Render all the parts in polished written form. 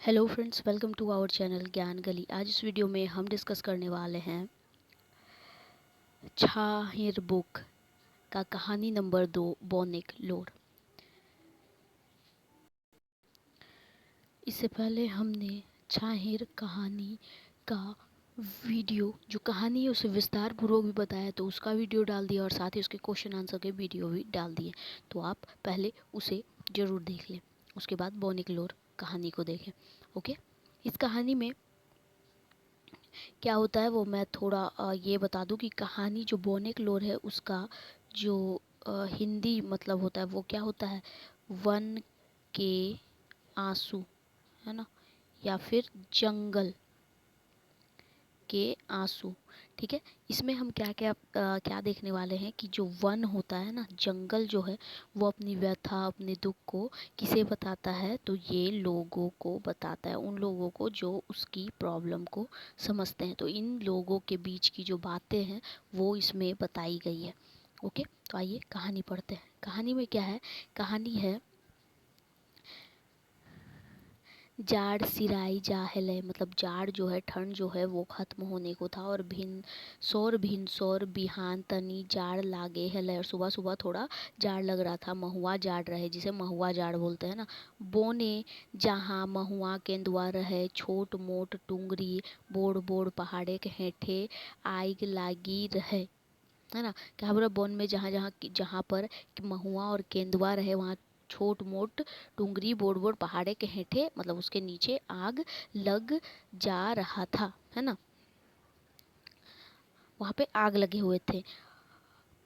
Hello friends, welcome to our channel Gyan Gali. आज इस video में हम डिस्कस करने वाले हैं छाहिर बुक का कहानी नंबर 2 बोनिक लोर। इससे पहले हमने छाहिर कहानी का वीडियो, जो कहानी है उसे विस्तार पूर्वक भी बताया, तो उसका वीडियो डाल दिया और साथ ही उसके क्वेश्चन आंसर के वीडियो भी डाल दिए। तो आप पहले उसे ज़रूर देख लें, उसके बाद बोनिक लोर कहानी को देखें। ओके, इस कहानी में क्या होता है वो मैं थोड़ा ये बता दूं कि कहानी जो बोनिक लोर है उसका जो हिंदी मतलब होता है वो क्या होता है, वन के आंसू, है ना, या फिर जंगल के आंसू। ठीक है, इसमें हम क्या क्या क्या देखने वाले हैं कि जो वन होता है ना, जंगल जो है, वो अपनी व्यथा अपने दुख को किसे बताता है, तो ये लोगों को बताता है, उन लोगों को जो उसकी प्रॉब्लम को समझते हैं। तो इन लोगों के बीच की जो बातें हैं वो इसमें बताई गई है। ओके, तो आइए कहानी पढ़ते हैं। कहानी में क्या है, कहानी है जाड़ सिराई जाहले, मतलब जाड़ जो है, ठंड जो है वो खत्म होने को था, और भिन सौर बिहान तनी जाड़ लागे हेले, और सुबह सुबह थोड़ा जाड़ लग रहा था, महुआ जाड़ रहे, जिसे महुआ जाड़ बोलते हैं ना। बोने जहाँ महुआ केंदुआ रहे, छोट मोट टुंगरी बोड़ बोड़ पहाड़े के हेठे आग लागी रहे, है ना। क्या बोला, बोन में जहाँ जहाँ जहाँ पर महुआ और केंदुआ रहे वहाँ छोट मोट टुंगरी बोड़ बोड़ पहाड़े के हेठे, मतलब उसके नीचे आग लग जा रहा था, है ना, वहाँ पे आग लगे हुए थे।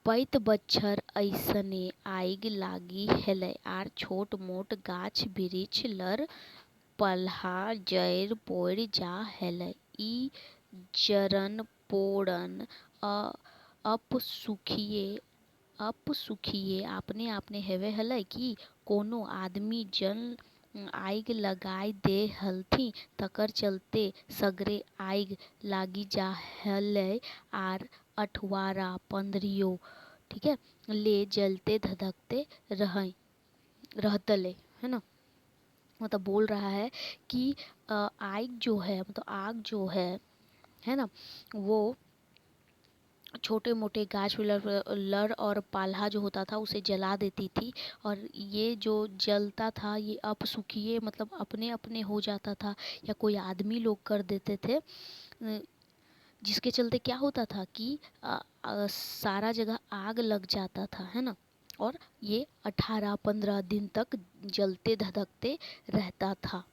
पैत बच्छर ऐसने आग लागी हेले, आर छोट मोट गाछ बिरिछ लर पल्हा जैर पोड़ जा हेले, ई जरन पोड़न अप सुखिए आपने आपने हेवे हलै कि कोनो आदमी जन आग लगाई दे हलथी, तकर चलते सगरे आग लागी जा हलै, आर अठवारा पंद्रियो, ठीक है, ले जलते धधकते रहतले, है ना। मतलब बोल रहा है कि आग जो है, मतलब आग जो है ना, वो छोटे मोटे गाछ लर और पाल्हा जो होता था उसे जला देती थी, और ये जो जलता था ये अपसुखीय मतलब अपने अपने हो जाता था, या कोई आदमी लोग कर देते थे, जिसके चलते क्या होता था कि सारा जगह आग लग जाता था, है ना। और ये 18-15 दिन तक जलते धधकते रहता था।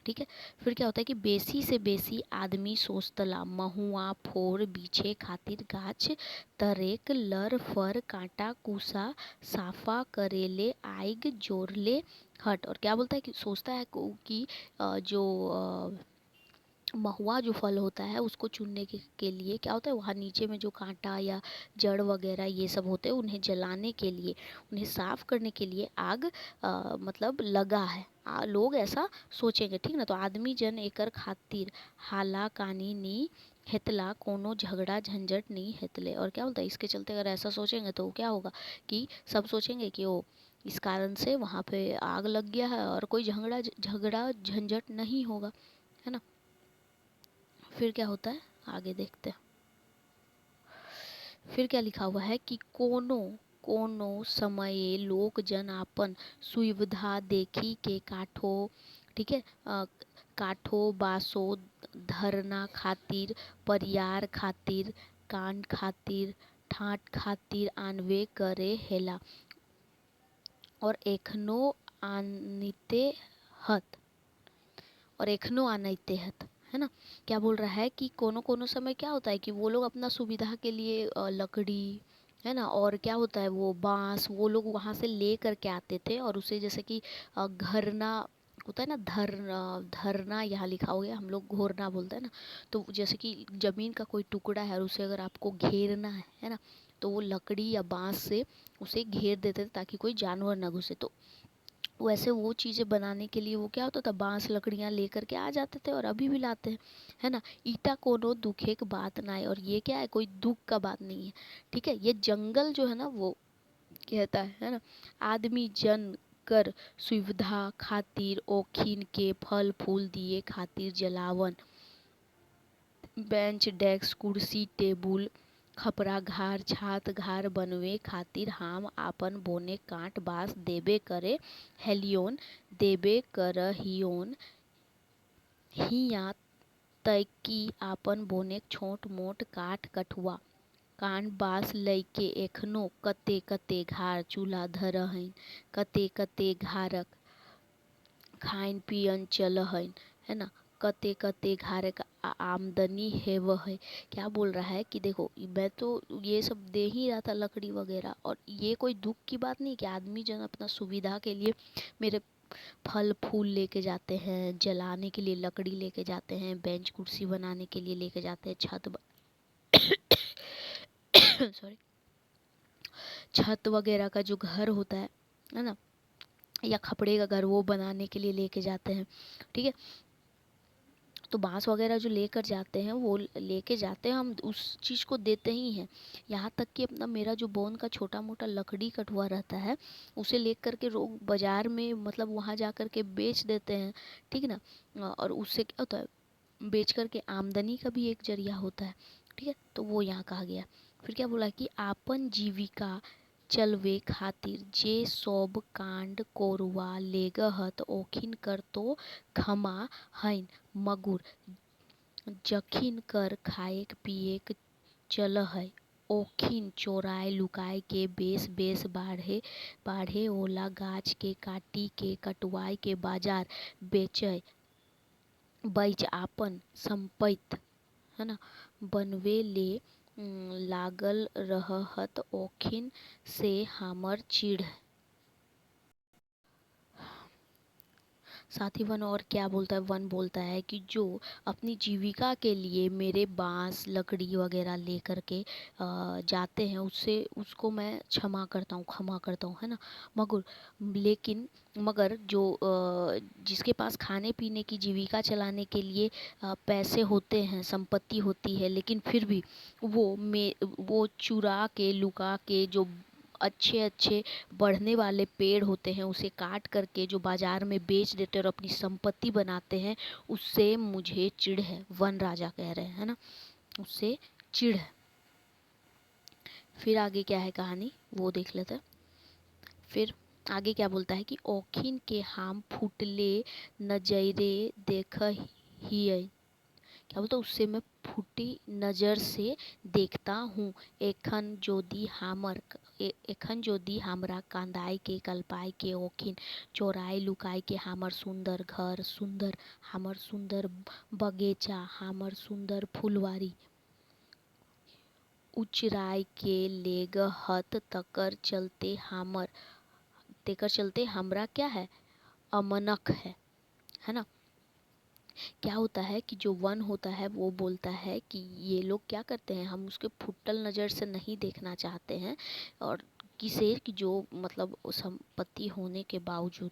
ठीक है, फिर क्या होता है कि बेसी से बेसी आदमी सोचतला महुआ फोर बीछे खातिर गाछ तरेक लर फर कांटा कुसा साफा करेले आग जोरले हट। और क्या बोलता है कि सोचता है कि जो महुआ जो फल होता है उसको चुनने के लिए क्या होता है, वहाँ नीचे में जो कांटा या जड़ वगैरह ये सब होते हैं, उन्हें जलाने के लिए, उन्हें साफ करने के लिए आग मतलब लगा है। लोग ऐसा सोचेंगे, ठीक ना। तो आदमी जन एकर खातिर हाला कानी नी हेतला, कोनो झगड़ा झंझट नहीं हेतले। और क्या बोलता है, इसके चलते अगर ऐसा सोचेंगे तो क्या होगा कि सब सोचेंगे कि ओ इस कारण से वहाँ पे आग लग गया है और कोई झगड़ा झंझट नहीं होगा, है ना। फिर क्या होता है आगे देखते हैं। फिर क्या लिखा हुआ है कि कोनो कोनो समये लोक जन आपन सुविधा देखी के काठो, ठीक है, काठो बासो धरना खातिर, परियार खातिर, कान खातिर, ठाट खातिर आनवे करे हेला, और एखनो आनिते हत, और एखनो आनते हत, है ना। क्या बोल रहा है कि कोनो कोनो समय क्या होता है कि वो लोग अपना सुविधा के लिए लकड़ी, है ना, और क्या होता है वो बांस वो लोग वहाँ से ले करके आते थे, और उसे जैसे कि घरना होता है ना, धरना यहाँ लिखा हो गया, हम लोग घोरना बोलते हैं ना। तो जैसे कि जमीन का कोई टुकड़ा है और उसे अगर आपको घेरना है ना, तो वो लकड़ी या बांस से उसे घेर देते थे ताकि कोई जानवर ना घुसे। तो वैसे वो चीज़ें बनाने के लिए वो क्या होता था, बांस लकड़ियाँ लेकर के आ जाते थे, और अभी भी लाते हैं, है ना। ईटा कोनो दुखे की बात ना है, और ये क्या है, कोई दुख का बात नहीं है। ठीक है, ये जंगल जो है ना वो कहता है ना, आदमी जन कर सुविधा खातिर ओखिन के फल फूल दिए खातिर जलावन। बेंच डेस्क कुर्सी टेबुल खपरा घार छात घार बनवे खातिर हम आपन बोने काट बांस देबे करे हेलियोन देबे करहियोन। हिया तैकी आपन बोने छोट मोट काठ कठुआ कान बांस लइके एखनो कते कते घार चूल्हा धरहइन, कते कते घारक खाइन पियन चलहइन, है ना। कते कते घारक आमदनी हेव है। क्या बोल रहा है कि देखो मैं तो ये सब दे ही रहा था लकड़ी वगैरह, और ये कोई दुख की बात नहीं कि आदमी जो है अपना सुविधा के लिए मेरे फल फूल लेके जाते हैं, जलाने के लिए लकड़ी लेके जाते हैं, बेंच कुर्सी बनाने के लिए लेके जाते हैं, सॉरी छत वगैरह का जो घर होता है ना, या खपड़े का घर वो बनाने के लिए लेके जाते हैं। ठीक है, तो बांस वगैरह जो लेकर जाते हैं वो लेके जाते हैं, हम उस चीज़ को देते ही हैं। यहाँ तक कि अपना मेरा जो बोन का छोटा मोटा लकड़ी कटुआ रहता है उसे ले करके लोग बाजार में मतलब वहाँ जा कर के बेच देते हैं। ठीक है ना, और उससे क्या होता है, बेच करके आमदनी का भी एक जरिया होता है। ठीक है, तो वो यहाँ कहा गया। फिर क्या बोला कि आपन जीविका चलवे खातिर जे सब कांड कोरवा लेगहत ओखिन कर तो खमा हइन मगुर जखिन कर खाएक पिएक चल है ओखिन चोराय लुकाय के बेस बेस बाढ़े बाढ़े ओला गाछ के काटी के कटवाय के बाजार बेचय बैच आपन संपइत, है ना, बनवे ले लागल रहत ओखिन से हमर चिढ़। साथ ही वन और क्या बोलता है, वन बोलता है कि जो अपनी जीविका के लिए मेरे बांस लकड़ी वगैरह लेकर के जाते हैं उससे उसको मैं क्षमा करता हूँ, है ना। मगर लेकिन मगर जो जिसके पास खाने पीने की जीविका चलाने के लिए पैसे होते हैं, संपत्ति होती है, लेकिन फिर भी वो चुरा के लुका के जो अच्छे अच्छे बढ़ने वाले पेड़ होते हैं उसे काट करके जो बाजार में बेच देते हैं और अपनी संपत्ति बनाते हैं, उससे मुझे चिढ़ है। वन राजा कह रहे हैं ना, उससे चिढ़ है। फिर आगे क्या है कहानी वो देख लेते हैं। फिर आगे क्या बोलता है कि ओखिन के हम फूटले नजरे देख हिय, क्या बोलता है, उससे मैं फूटी नज़र से देखता हूँ। एखन जोदी हमरा कांदाय के कल्पाय के ओखिन चोराय लुकाय के हमर सुंदर घर सुंदर हमर सुंदर बगीचा हमर सुंदर फुलवारी उचराय के लेगहत तेकर चलते हमरा क्या है, अमनक है ना। क्या होता है कि जो वन होता है वो बोलता है कि ये लोग क्या करते हैं, हम उसके फुटल नज़र से नहीं देखना चाहते हैं, और किसे कि जो मतलब संपत्ति होने के बावजूद।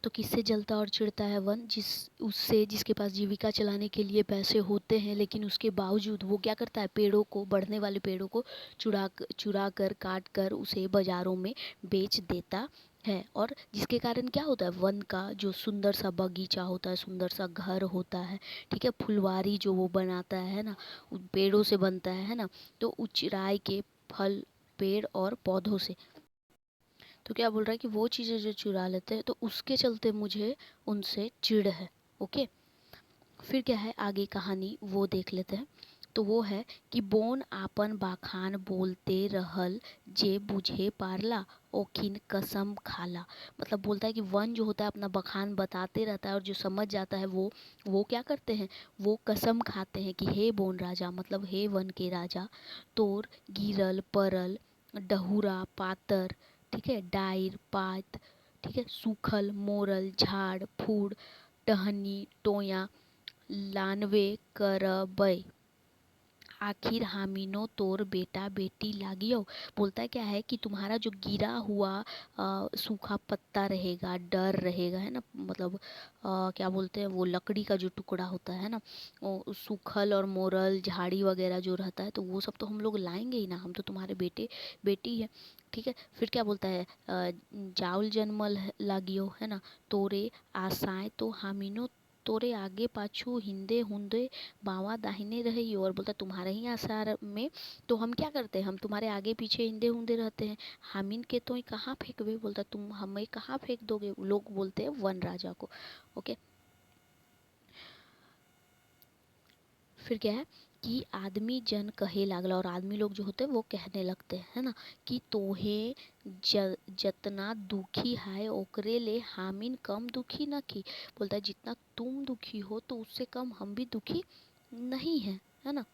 तो किससे जलता और चिढ़ता है वन, जिसके पास जीविका चलाने के लिए पैसे होते हैं लेकिन उसके बावजूद वो क्या करता है, पेड़ों को, बढ़ने वाले पेड़ों को चुरा कर काट कर उसे बाजारों में बेच देता है। और जिसके कारण क्या होता है, वन का जो सुंदर सा बगीचा होता है, सुंदर सा घर होता है, ठीक है, फुलवारी जो वो बनाता है ना, पेड़ों से बनता है ना, तो उचराय के फल पेड़ और पौधों से। तो क्या बोल रहा है कि वो चीज़ें जो चुरा लेते हैं तो उसके चलते मुझे उनसे चिढ़ है। ओके, फिर क्या है आगे कहानी वो देख लेते हैं। तो वो है कि बोन आपन बाखान बोलते रहल जे बुझे पारला ओखिन कसम खाला। मतलब बोलता है कि वन जो होता है अपना बखान बताते रहता है और जो समझ जाता है वो क्या करते हैं, वो कसम खाते हैं कि हे बोन राजा, मतलब हे वन के राजा, तोर गिरल परल डहुरा पातर, ठीक है, डाइर पात, ठीक है, सूखल मोरल झाड़ फूड़ टहनी टोया लानवे करबै आखिर हामिनो तोर बेटा बेटी लागियो। बोलता है क्या है कि तुम्हारा जो गिरा हुआ सूखा पत्ता रहेगा, डर रहेगा, है ना, मतलब क्या बोलते हैं वो लकड़ी का जो टुकड़ा होता है ना, वो सूखल और मोरल झाड़ी वगैरह जो रहता है, तो वो सब तो हम लोग लाएंगे ही ना, हम तो तुम्हारे बेटे बेटी है। ठीक है, फिर क्या बोलता है जाउल जन्मल लागियो, है ना, तोरे आशाएं तो हामिनो तोरे आगे पाछू हिंदे हुंदे बावा दाहिने रहे। और बोलता तुम्हारे ही आसार में तो हम क्या करते हैं, हम तुम्हारे आगे पीछे हिंदे हुंदे रहते हैं। हामिन के तो कहाँ फेंकवे, बोलता तुम हमें कहाँ फेंक दोगे, लोग बोलते हैं वन राजा को। ओके, फिर क्या है कि आदमी जन कहे लागला, और आदमी लोग जो होते हैं वो कहने लगते हैं, है ना, कि तोहे जतना दुखी है ओकरे ले हामिन कम दुखी न की। बोलता है जितना तुम दुखी हो तो उससे कम हम भी दुखी नहीं है, है ना।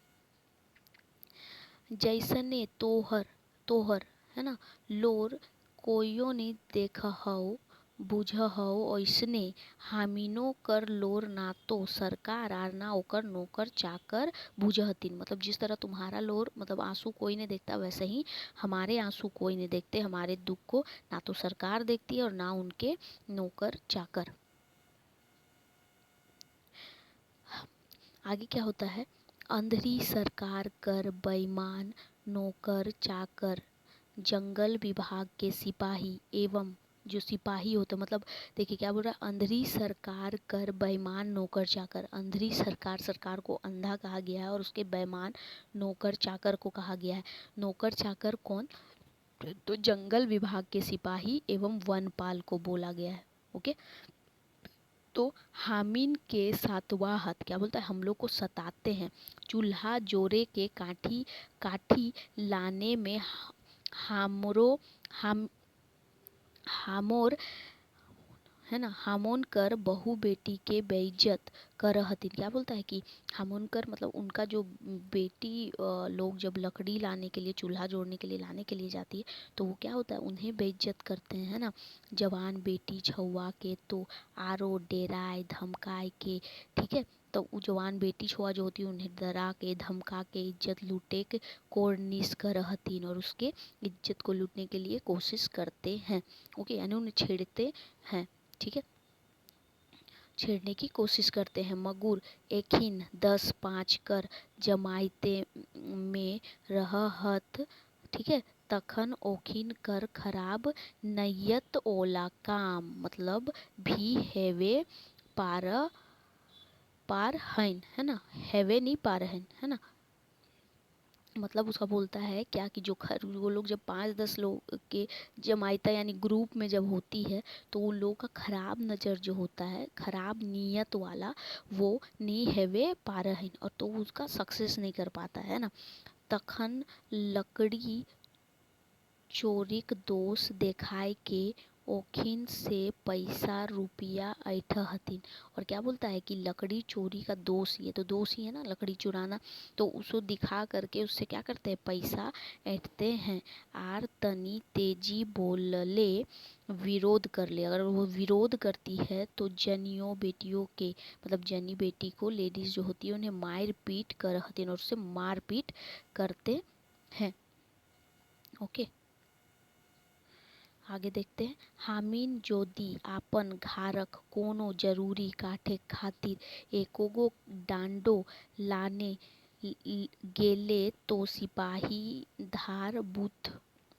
जैसने तोहर तोहर, है ना, लोर कोइयो नहीं देखा हौ बुझ हौ, ओइसने हामिनो कर लोर ना तो सरकार आर ना ओकर नौकर चाकर बुझहतिन। मतलब जिस तरह तुम्हारा लोर मतलब आंसू कोई नहीं देखता, वैसे ही हमारे आंसू कोई नहीं देखते, हमारे दुख को ना तो सरकार देखती है और ना उनके नौकर चाकर। आगे क्या होता है, अंधरी सरकार कर बेईमान नौकर चाकर जंगल विभाग के सिपाही एवं जो सिपाही होते मतलब, देखिए क्या बोल रहा है, अंधरी सरकार कर बेईमान नौकर चाकर। अंधरी सरकार, सरकार को अंधा कहा गया है और उसके बेईमान नौकर चाकर को कहा गया है। नौकर चाकर कौन, तो जंगल विभाग के सिपाही एवं वनपाल को बोला गया है। ओके, तो हामिन के सातवां हथ क्या बोलता है, हम लोग को सताते हैं। चूल्हा जोरे के काठी काठी लाने में हामरो हम हामोर, है ना, हामोन कर बहू बेटी के बेइज्जत कर हथिन। क्या बोलता है कि हामोन कर मतलब उनका जो बेटी लोग जब लकड़ी लाने के लिए, चूल्हा जोड़ने के लिए लाने के लिए जाती है, तो वो क्या होता है, उन्हें बेइज्जत करते हैं, है ना। जवान बेटी छुआ के तो आरो डेराए धमकाए के, ठीक है, तो वो जवान बेटी छुआ जो होती है उन्हें डरा के धमका के इज्जत लूटे के कोर्निस कर हतीन, और उसके इज्जत को लूटने के लिए कोशिश करते हैं। ओके, यानी उन्हें छेड़ते हैं। ठीक है, छेड़ने की कोशिश करते हैं। मगुर एखिन 10-5 कर जमाइते में रहत, ठीक है, तखन ओखिन कर खराब नैयत ओला काम, मतलब भी हेवे पार पार हन, है ना, हेवे नहीं पार हन, है ना। मतलब उसका बोलता है क्या कि जो वो लोग जब 5-10 लोग के जमायता यानी ग्रुप में जब होती है, तो उन लोगों का खराब नज़र जो होता है, खराब नीयत वाला, वो नी हैवे पारहीन, और तो उसका सक्सेस नहीं कर पाता है ना। तखन लकड़ी चोरीक दोष देखाय के ओखिन से पैसा रुपया ऐठ हथिन। और क्या बोलता है कि लकड़ी चोरी का दोष, ये तो दोष ही है ना लकड़ी चुराना, तो उसको दिखा करके उससे क्या करते हैं, पैसा ऐंठते हैं। आर तनी तेजी बोलले विरोध कर ले, अगर वो विरोध करती है तो जनियों बेटियों के, मतलब जनी बेटी को, लेडीज जो होती है उन्हें मार पीट कर हथिन, और उससे मार पीट करते हैं। ओके, आगे देखते हैं। हामिन जोदी आपन घारक कोनो जरूरी काटे खातिर एकोगो डांडो लाने गेले तो सिपाही धार बुथ,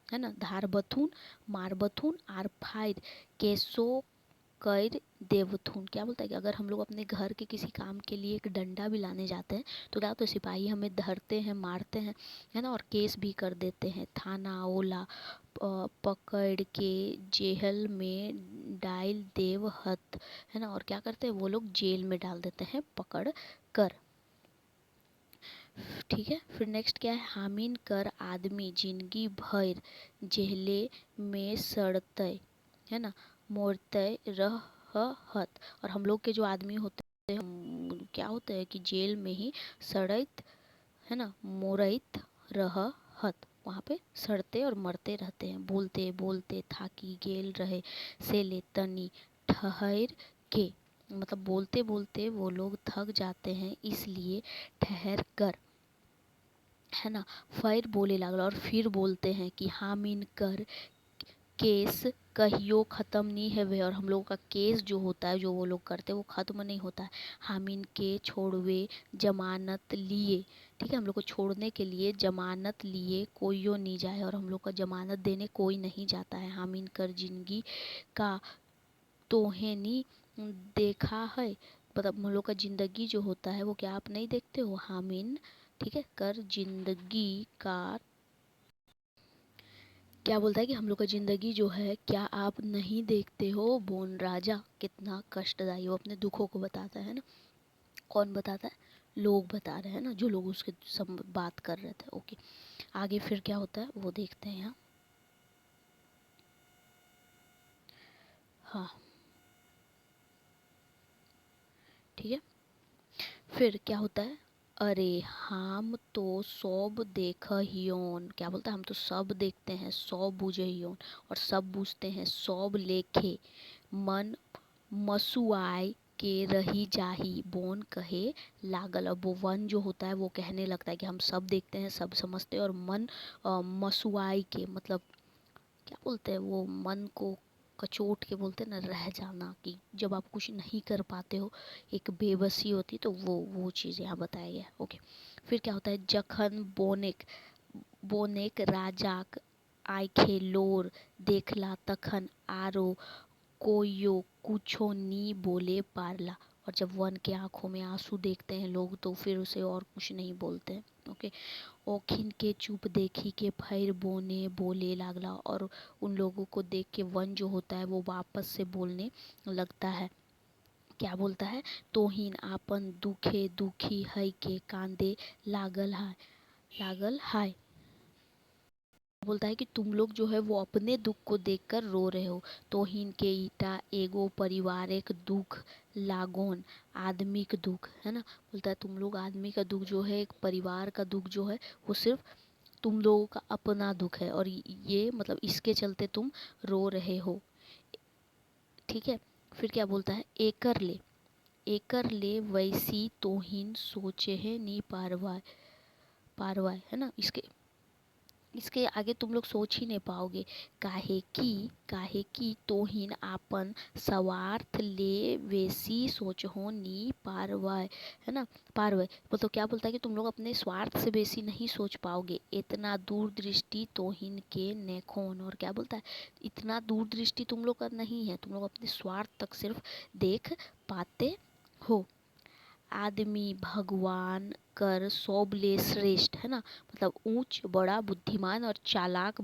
है ना, धार बथुन मार बथुन आर फायर केसो कर देवथुन। क्या बोलता है कि अगर हम लोग अपने घर के किसी काम के लिए एक डंडा भी लाने जाते हैं, तो क्या होता है, सिपाही हमें धरते हैं, मारते हैं, है ना, और केस भी कर देते हैं। थाना ओला पकड़ के जेल में डाल देव हत, है ना, और क्या करते हैं वो लोग जेल में डाल देते हैं पकड़ कर। ठीक है, फिर नेक्स्ट क्या है, हामिन कर आदमी जिंदगी भर जेले में सड़ते, है ना, मोरते रह हत। और हम लोग के जो आदमी होते हैं क्या होते हैं कि जेल में ही सड़त, है ना, मोरत रह हत, वहाँ पे सड़ते और मरते रहते हैं। बोलते बोलते थाकी गेल रहे से ले तनी ठहर के, मतलब बोलते बोलते वो लोग थक जाते हैं, इसलिए ठहर कर। है ना। फिर बोले लागला, और फिर बोलते हैं कि हम इनकर केस कहियो ख़त्म नहीं है वे, और हम लोगों का केस जो होता है, जो वो लोग करते हैं वो ख़त्म नहीं होता है। हम इनके छोड़वे जमानत लिए, ठीक है, हम लोग को छोड़ने के लिए जमानत लिए कोईयो नहीं जाए, और हम लोग का जमानत देने कोई नहीं जाता है। हम इनकर जिंदगी का तोहे नहीं देखा है, मतलब हम लोग का ज़िंदगी जो होता है वो क्या आप नहीं देखते हो। हम इन, ठीक है, कर जिंदगी का, क्या बोलता है कि हम लोग का ज़िंदगी जो है क्या आप नहीं देखते हो। बोन राजा कितना कष्टदायी, वो अपने दुखों को बताता है ना। कौन बताता है, लोग बता रहे हैं ना, जो लोग उसके सब बात कर रहे थे। ओके, आगे फिर क्या होता है वो देखते हैं यहाँ। हाँ, ठीक है, फिर क्या होता है। अरे हम तो सब देख हियोन, क्या बोलता है, हम तो सब देखते हैं, सब बूझे हियोन, और सब बूझते हैं, सब लेखे मन मसुआए के रही जाही। बोन कहे लागल, अब वो वन जो होता है वो कहने लगता है कि हम सब देखते हैं, सब समझते हैं, और मन मसुआए के मतलब क्या बोलते हैं, वो मन को कचोट के बोलते हैं ना, रह जाना, कि जब आप कुछ नहीं कर पाते हो, एक बेबसी होती, तो वो चीज़ यहाँ बताया गया है। ओके, फिर क्या होता है। जखन बोनेक बोनेक राजाक आँखें लोर देखला, तखन आरो कोइयो कुछो नी बोले पारला, और जब वन के आंखों में आंसू देखते हैं लोग, तो फिर उसे और कुछ नहीं बोलते हैं। ओके, ओखिन के चुप देखी के फिर बोने बोले लागला, और उन लोगों को देख के वन जो होता है वो वापस से बोलने लगता है। क्या बोलता है, तोहिन आपन दुखे दुखी है के कांदे लागल है। बोलता है कि तुम लोग जो है वो अपने दुख को देखकर रो रहे हो। तोहिन के ईटा एगो पारिवारिक दुख लागोन, आदमी का दुख है ना। बोलता है तुम लोग आदमी का दुख जो है, एक परिवार का दुख जो है, वो सिर्फ तुम लोगों का अपना दुख है, और ये मतलब इसके चलते तुम रो रहे हो। ठीक है, फिर क्या बोलता है, एकर ले वैसी तोहिन सोचे है नी पारवाय पारवाय, है ना। इसके इसके आगे तुम लोग सोच ही नहीं पाओगे। काहे की तोहिन आपन स्वार्थ ले वेसी सोच हो नी पारवाय, है ना। पारवाय तो क्या बोलता है कि तुम लोग अपने स्वार्थ से बेसी नहीं सोच पाओगे। इतना दूरदृष्टि तोहिन के नेखोन, और क्या बोलता है, इतना दूरदृष्टि तुम लोग का नहीं है, तुम लोग अपने स्वार्थ तक सिर्फ देख पाते हो। आदमी भगवान कर सोबले श्रेष्ठ, है ना, मतलब ऊंच बड़ा बुद्धिमान और चालाक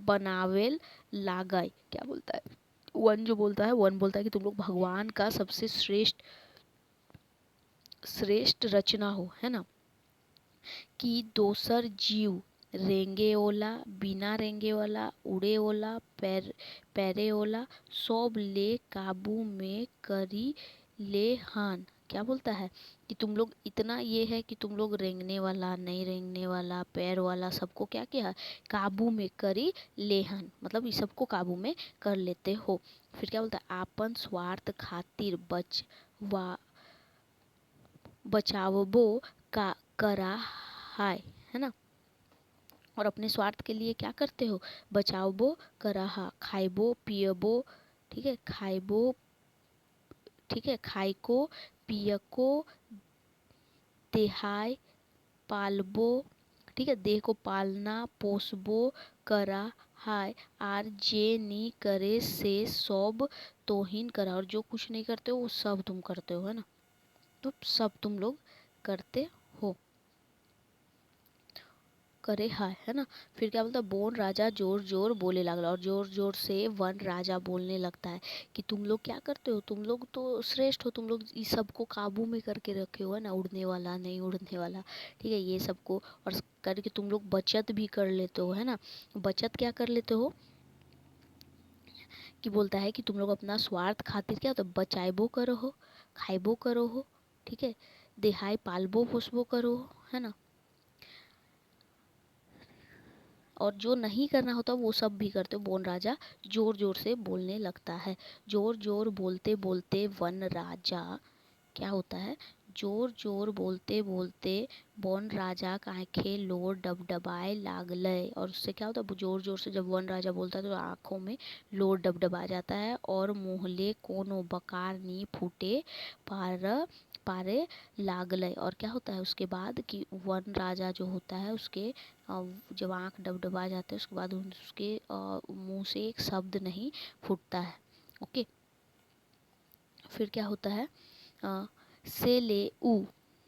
बनावेल लागय। क्या बोलता है, वन जो बोलता है, वन बोलता है कि तुम लोग भगवान का सबसे श्रेष्ठ श्रेष्ठ रचना हो, है ना। कि दोसर जीव रेंगे ओला, बिना रेंगे वाला, उड़े ओला, पैरे ओला, सब ले काबू में करी ले हान। क्या बोलता है कि तुम लोग इतना ये है कि तुम लोग रेंगने वाला, नहीं रेंगने वाला, पैर वाला, सबको क्या किया है, काबू में करी लेहन, मतलब इस सबको काबू में कर लेते हो। फिर क्या बोलता है, आपन स्वार्थ खातिर बचावबो का करा है ना, और अपने स्वार्थ के लिए क्या करते हो, बचावबो कराहा, खाइबो पियबो, ठीक है, खाइबो, ठीक है, खाइको पियको देहाय पालबो, ठीक है, देह को पालना पोसबो करा हाय, आर जे नी करे से सब तोहिन करा, और जो कुछ नहीं करते हो वो सब तुम करते हो, है ना, तो सब तुम लोग करते हो, करे है ना। फिर क्या बोलता है, बोन राजा जोर जोर बोले लगला, और जोर जोर से वन राजा बोलने लगता है कि तुम लोग क्या करते हो, तुम लोग तो श्रेष्ठ हो, तुम लोग इस सबको काबू में करके रखे हो, है ना, उड़ने वाला नहीं उड़ने वाला, ठीक है, ये सबको, और करके तुम लोग बचत भी कर लेते हो, है ना। बचत क्या कर लेते हो, कि बोलता है कि तुम लोग अपना स्वार्थ खातिर क्या तो बचाइबो करो हो, खाइबो करो हो, ठीक है, देहाय पालबो पोसबो करो हो, है ना, और जो नहीं करना होता वो सब भी करते हो। बोन राजा जोर जोर से बोलने लगता है। जोर जोर बोलते बोलते वन राजा क्या होता है, जोर जोर बोलते बोलते वन राजा के आंखें लोर डबडबाए लागले। और उससे क्या होता है, जोर जोर से जब वन राजा बोलता है तो आंखों में लोर डबडबा जाता है और मुहले कोनो बकार नी फूटे पार पारे लागले। और क्या होता है उसके बाद कि वन राजा जो होता है उसके जब आंख डबडबा जाते हैं उसके बाद उसके मुंह से एक शब्द नहीं फूटता है। ओके, फिर क्या होता है, से ले ऊ,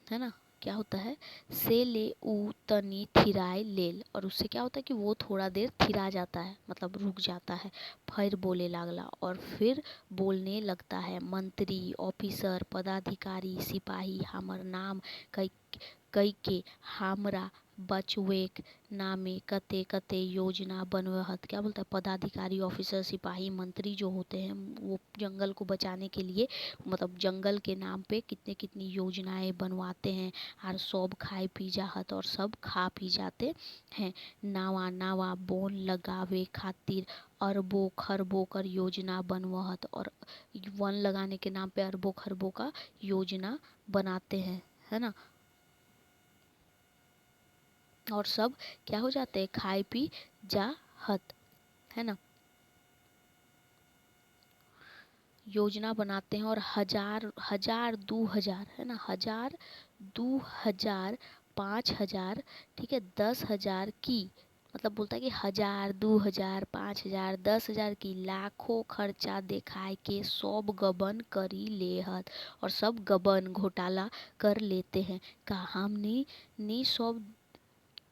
है ना, क्या होता है, से ले ऊ तनी थिराए लेल। और उससे क्या होता है कि वो थोड़ा देर थिरा जाता है, मतलब रुक जाता है। फिर बोले लागला, और फिर बोलने लगता है, मंत्री ऑफिसर पदाधिकारी सिपाही हमर नाम कई कई के हमरा बचवेक नामे कते कते योजना बनवहत। क्या बोलता है, पदाधिकारी ऑफिसर सिपाही मंत्री जो होते हैं वो जंगल को बचाने के लिए मतलब जंगल के नाम पे कितने कितनी योजनाएं बनवाते हैं। और सब खाए पी जाहत और सब खा पी जाते हैं। नावा नावा बोन लगावे खातिर अरबों खरबों कर योजना बनवहत। और वन लगाने के नाम पे अरबों खरबों का योजना बनाते हैं, है ना। और सब क्या हो जाते हैं, खाए पी जाहत, है ना। योजना बनाते हैं और हजार हजार 2000, है ना, 1000 2000 5000, ठीक है, 10,000 की, मतलब बोलता है कि 1000 2000 5000 10,000 की लाखों खर्चा दिखाए के सब गबन करी लेहत। और सब गबन घोटाला कर लेते हैं। का हमनी नी सब,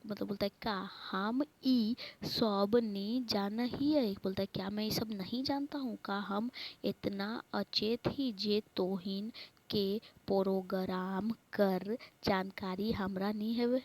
मतलब बोलता है का हम ई सब नहीं जाना ही है, बोलता है क्या मैं ये सब नहीं जानता हूँ, का हम इतना अचेत ही जे तोहिन के प्रोग्राम कर जानकारी हमरा नहीं है।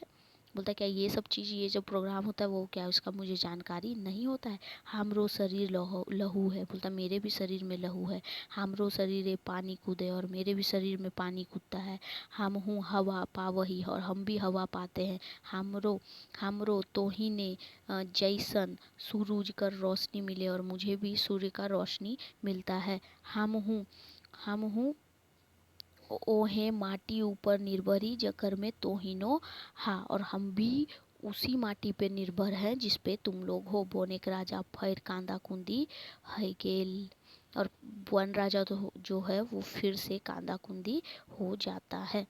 बोलता है क्या ये सब चीज़, ये जो प्रोग्राम होता है वो क्या उसका मुझे जानकारी नहीं होता है। हमरो शरीर लहू लहू है, बोलता मेरे भी शरीर में लहू है। हमरो शरीर पानी कूदे, और मेरे भी शरीर में पानी कूदता है। हम हूँ हवा पावही, और हम भी हवा पाते हैं। हमरो हमरो तोहिने जैसन सूरज कर रोशनी मिले, और मुझे भी सूर्य का रोशनी मिलता है। हम हूँ ओहे माटी ऊपर निर्भरी जकर में तोहिनो हा, और हम भी उसी माटी पे निर्भर हैं जिस पे तुम लोग हो। बोनेक राजा फिर कांदा कुंदी है गेल। और वन राजा तो जो है वो फिर से कांदा कुंदी हो जाता है।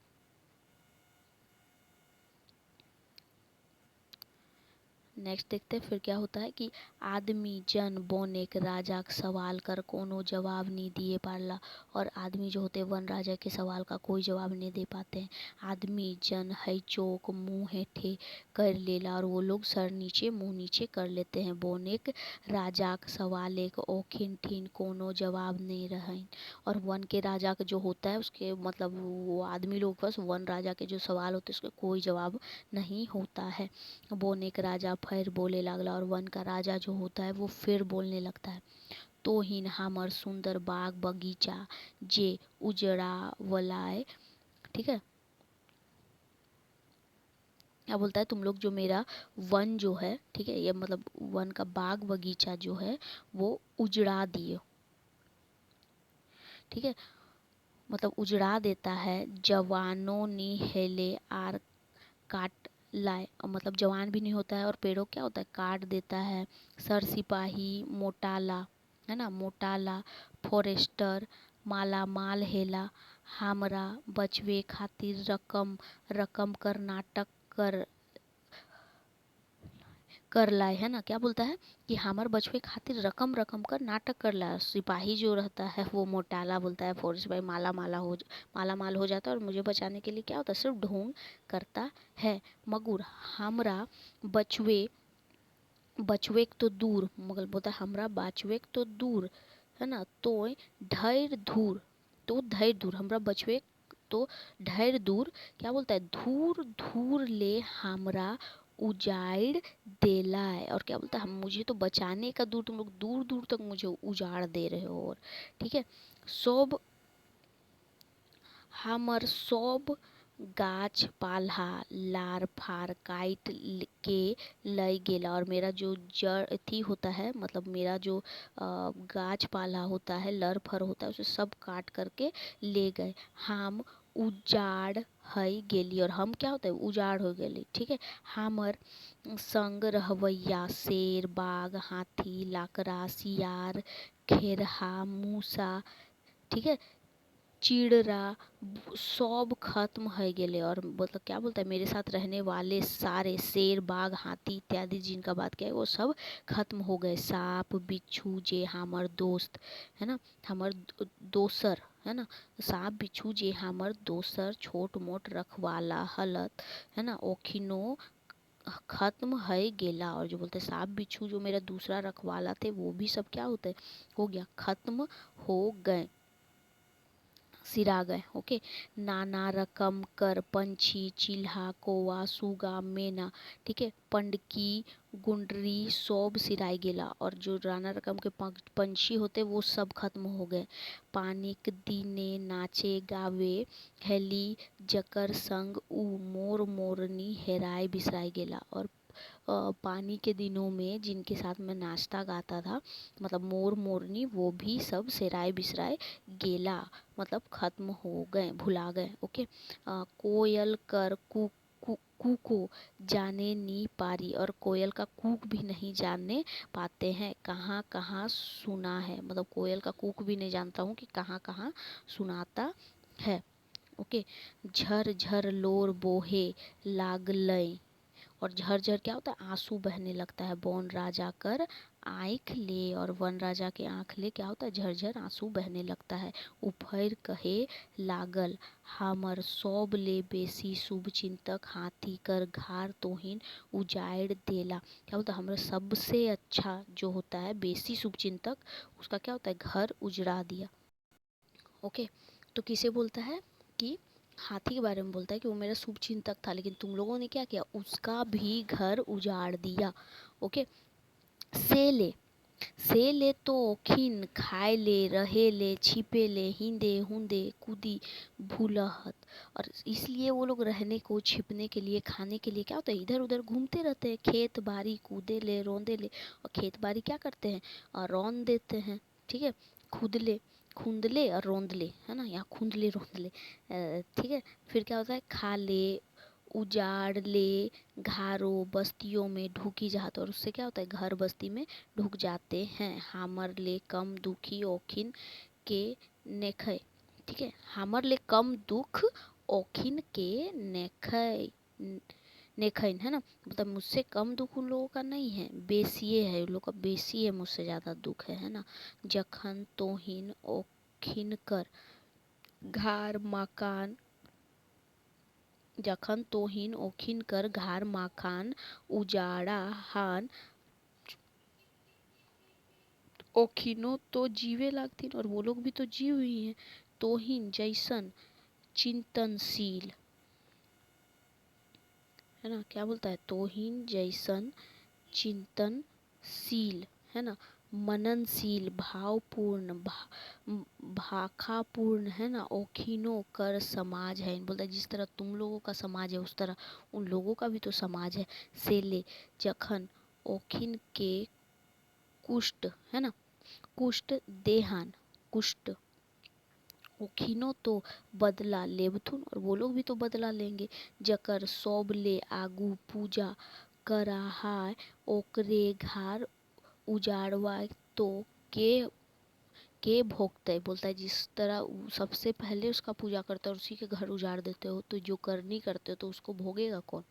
नेक्स्ट देखते हैं फिर क्या होता है कि आदमी जन बोनेक राजा के सवाल कर कोनो जवाब नहीं दिए पारला। और आदमी जो होते हैं वन राजा के सवाल का कोई जवाब नहीं दे पाते हैं। आदमी जन है चोक मुंह हेठे कर लेला, और वो लोग सर नीचे मुंह नीचे कर लेते हैं। बोनेक राजा के सवाल एक ओखिन ठीन कोनो जवाब नहीं रहे। और वन के राजा का जो होता है उसके मतलब वो आदमी लोग बस वन राजा के जो सवाल होते हैं उसके कोई जवाब नहीं होता है। बोनेक राजा फिर बोले लागला, और वन का राजा जो होता है वो फिर बोलने लगता है, तोहिन हमर सुंदर बाग बगीचा जे उजड़ा वलाय, ठीक है। क्या बोलता है, तुम लोग जो मेरा वन जो है, ठीक है, ये मतलब वन का बाग बगीचा जो है वो उजड़ा दिए, ठीक है, मतलब उजड़ा देता है। जवानों नी हेले आर काट लाए, और मतलब जवान भी नहीं होता है और पेड़ों क्या होता है काट देता है। सर सिपाही मोटाला, है ना, मोटाला फॉरेस्टर माला माल हेला, हमरा बचवे खातिर रकम रकम कर नाटक कर कर लाए, है ना। क्या बोलता है कि हमार बचवे खातिर रकम रकम कर नाटक कर लाए। सिपाही जो रहता है वो मोटाला बोलता है, फौजी सिपाही माला माल हो जाता है, और मुझे बचाने के लिए क्या होता है सिर्फ ढोंग करता है। मगर हमरा बचवे बचवेक तो दूर, मगर बोलता है हमरा बचवेक तो दूर, है ना, तो धैर्य धूर, तो धैर्य दूर हमरा बचवे तो ढेर दूर, क्या बोलता है धूर धूर ले हमरा उजाड़ देला है। और क्या बोलता है हम मुझे तो बचाने का दूर, तुम लोग दूर दूर तक मुझे उजाड़ दे रहे हो। और ठीक है, सब हमर सब गाछ पाल्हा लार फार काट के लय गेला। और मेरा जो जड़ अथी होता है, मतलब मेरा जो गाछ पाला होता है लर फर होता है उसे सब काट करके ले गए। हम उजाड़ हई गेली, और हम क्या होता है उजाड़ हो गेली, ठीक है। हमर संग रहवैया शेर बाघ हाथी लाकड़ा सियार खेरहा मूसा, ठीक है, चिड़रा सब खत्म हो गेले। और मतलब क्या बोलता है, मेरे साथ रहने वाले सारे शेर बाघ हाथी इत्यादि जिनका बात किया है वो सब खत्म हो गए। सांप बिच्छू जे हमर दोस्त, है ना, हमर दोसर, है ना, सांप बिच्छू जे हमर दोसर छोट मोट रखवाला हलत, है ना, ओखिनो खत्म है गेला। और जो बोलते सांप बिच्छू जो मेरा दूसरा रखवाला थे वो भी सब क्या होते हो गया, खत्म हो गए, सिरा गए। ओके, नाना रकम कर पंछी चिल्हा कौवा सुगा मैना, ठीक है, पंडकी गुंडरी सब सिराई गेला। और जो नाना रकम के पंछी होते वो सब खत्म हो गए। पानी के दिने नाचे गावे हेली जकर संग उ मोर मोरनी हेराय बिसराय गेला। और पानी के दिनों में जिनके साथ मैं नाचता गाता था, मतलब मोर मोरनी, वो भी सब सेराय बिसराय गेला, मतलब खत्म हो गए, भुला गए। ओके, कोयल कर कुको जाने नी पारी, और कोयल का कूक भी नहीं जानने पाते हैं, कहाँ कहाँ सुना है, मतलब कोयल का कूक भी नहीं जानता हूँ कि कहाँ कहाँ सुनाता है। ओके, झर झर लोर बोहे लागलई, और झरझर क्या होता है, आंसू बहने लगता है। वन राजा कर आँख ले, और वन राजा के आँख ले क्या होता है, झरझर आंसू बहने लगता है। उफैर कहे लागल हमर सब ले बेसी शुभ चिंतक हाथी कर घार तोहिन उजाड़ देला। क्या होता है, हमारा सबसे अच्छा जो होता है बेसी शुभ चिंतक, उसका क्या होता है, घर उजड़ा दिया। ओके, तो किसे बोलता है कि हाथी के बारे में बोलता है कि वो मेरा शुभ चिंतक था, लेकिन तुम लोगों ने क्या किया, उसका भी घर उजाड़ दिया। ओके, से ले, से ले तो खिन खाए ले रहे ले छिपे ले हिंदे हुंदे कूदी भूलहत। और इसलिए वो लोग रहने को, छिपने के लिए, खाने के लिए क्या होता है, इधर उधर घूमते रहते हैं, खेत बाड़ी कूदे ले रोंदे ले। और खेत बाड़ी क्या करते हैं, रौंद देते हैं, ठीक है, खुदले खूंदले और रोंदले, है ना, यहाँ खूंदले रोंदले, ठीक है। फिर क्या होता है, खा ले उजाड़ ले घरों बस्तियों में ढूकी जात, और उससे क्या होता है, घर बस्ती में ढुक जाते हैं। हामर ले कम दुखी ओखिन के नेखय, ठीक है, हामर ले कम दुख ओखिन के नेखय, नेखैन, है ना, मतलब मुझसे कम दुख उन लोगों का नहीं है, बेसिए है उन लोग का, बेसी है, मुझसे ज़्यादा दुख है ना। जखन तोहिन ओखिन कर घार मकान, जखन तोहिन ओखिन कर घार मकान उजाड़ा हान, ओखिनो तो जीवे लागतीन, और वो लोग भी तो जीव ही हैं। तोहिन जैसन चिंतनशील, है ना, क्या बोलता है, तोहिन जैसन चिंतनशील, है ना, मननशील भावपूर्ण भाखापूर्ण, है ना, ओखिनो कर समाज है। बोलता है जिस तरह तुम लोगों का समाज है उस तरह उन लोगों का भी तो समाज है। से ले जखन ओखिन के कुष्ट, है ना, कुष्ट देहान, कुष्ट ओखिनो तो बदला लेबथुन, और वो लोग भी तो बदला लेंगे। जकर सब ले आगू पूजा कराहाय ओकरे घार उजाड़वा तो के भोगते है। बोलता है जिस तरह सबसे पहले उसका पूजा करते हो और उसी के घर उजाड़ देते हो, तो जो करनी करते हो तो उसको भोगेगा कौन।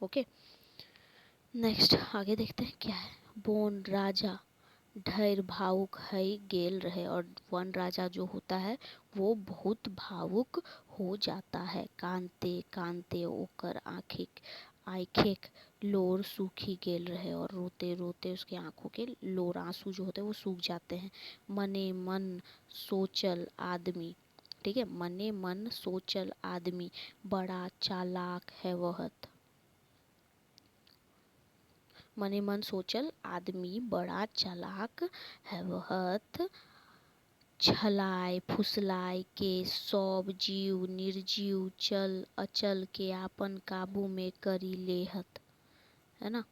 ओके, नेक्स्ट आगे देखते हैं क्या है। बोन राजा ढेर भावुक है गेल रहे, और वन राजा जो होता है वो बहुत भावुक हो जाता है। कांते कांते ओकर आँखें लोर सूखी गेल रहे, और रोते रोते उसके आंखों के लोर, आंसू जो होते हैं वो सूख जाते हैं। मने मन सोचल आदमी, ठीक है, मने मन सोचल आदमी बड़ा चालाक है वहत, मने मन सोचल आदमी बड़ा चालाक है वहत। छलाय फुसलाय के सब जीव निर्जीव चल अचल के आपन काबू में करी लेहत, है ना।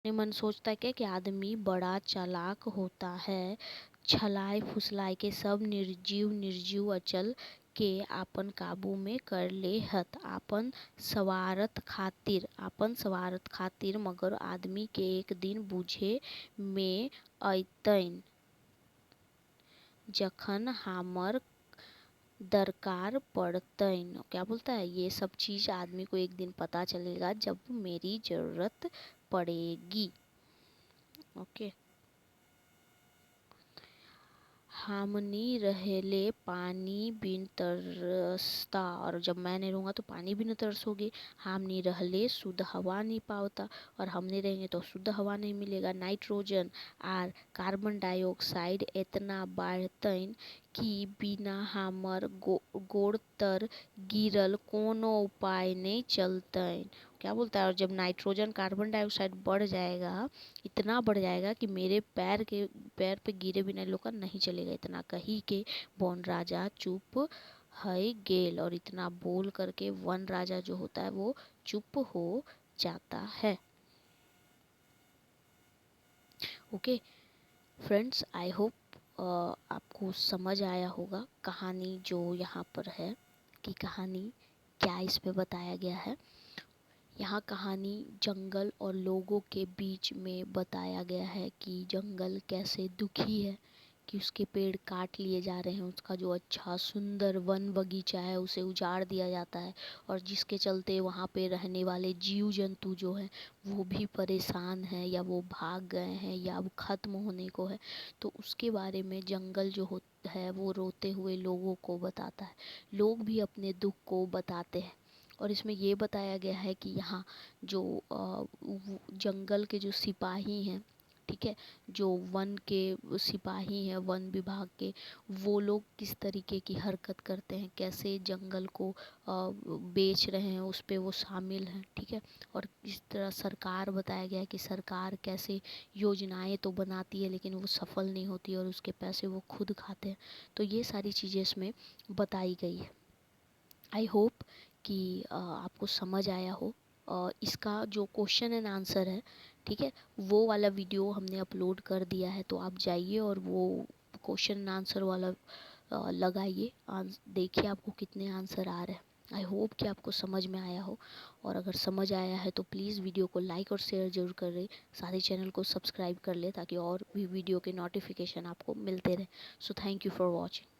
मन सोचता है क्या कि आदमी बड़ा चालाक होता है, छलाय फुसलाय के सब निर्जीव निर्जीव अचल के आपन काबू में कर लेहत आपन स्वार्थ खातिर मगर आदमी के एक दिन बुझे में अइतैन जखन हामर दरकार पड़तैन। क्या बोलता है, ये सब चीज आदमी को एक दिन पता चलेगा जब मेरी जरूरत पड़ेगी। ओके, हमनी रहेले पानी बिन तरसता, और जब मैं नहीं रहूँगा तो पानी भी न तरसोगे। हमनी रहले शुद्ध हवा नहीं पावता, और हम नहीं रहेंगे तो शुद्ध हवा नहीं मिलेगा। नाइट्रोजन आर कार्बन डाइऑक्साइड इतना बढ़तैन कि बिना हमर गोड़ तर गिरल कोनो उपाय नहीं चलतैन। क्या बोलता है, और जब नाइट्रोजन कार्बन डाइऑक्साइड बढ़ जाएगा, इतना बढ़ जाएगा कि मेरे पैर पे गिरे बिना लोग का नहीं चलेगा। इतना कही के वन राजा चुप है गेल, और इतना बोल करके वन राजा जो होता है वो चुप हो जाता है। ओके फ्रेंड्स, आई होप आपको समझ आया होगा कहानी जो यहाँ पर है कि कहानी क्या इस पे बताया गया है। यहाँ कहानी जंगल और लोगों के बीच में बताया गया है कि जंगल कैसे दुखी है कि उसके पेड़ काट लिए जा रहे हैं, उसका जो अच्छा सुंदर वन बगीचा है उसे उजाड़ दिया जाता है, और जिसके चलते वहाँ पे रहने वाले जीव जंतु जो हैं वो भी परेशान हैं, या वो भाग गए हैं, या वो ख़त्म होने को है। तो उसके बारे में जंगल जो होता है वो रोते हुए लोगों को बताता है, लोग भी अपने दुख को बताते हैं। और इसमें ये बताया गया है कि यहाँ जो जंगल के जो सिपाही हैं, ठीक है, जो वन के सिपाही हैं वन विभाग के, वो लोग किस तरीके की हरकत करते हैं, कैसे जंगल को बेच रहे हैं, उस पे वो शामिल हैं। ठीक है, और इस तरह सरकार बताया गया है कि सरकार कैसे योजनाएं तो बनाती है लेकिन वो सफल नहीं होती और उसके पैसे वो खुद खाते हैं। तो ये सारी चीज़ें इसमें बताई गई है। आई होप कि आपको समझ आया हो। इसका जो क्वेश्चन एंड आंसर है, ठीक है, वो वाला वीडियो हमने अपलोड कर दिया है, तो आप जाइए और वो क्वेश्चन एंड आंसर वाला लगाइए, देखिए आपको कितने आंसर आ रहे हैं। आई होप कि आपको समझ में आया हो, और अगर समझ आया है तो प्लीज़ वीडियो को लाइक और शेयर ज़रूर करें, साथ ही चैनल को सब्सक्राइब कर ले ताकि और भी वीडियो के नोटिफिकेशन आपको मिलते रहे। So thank you for watching.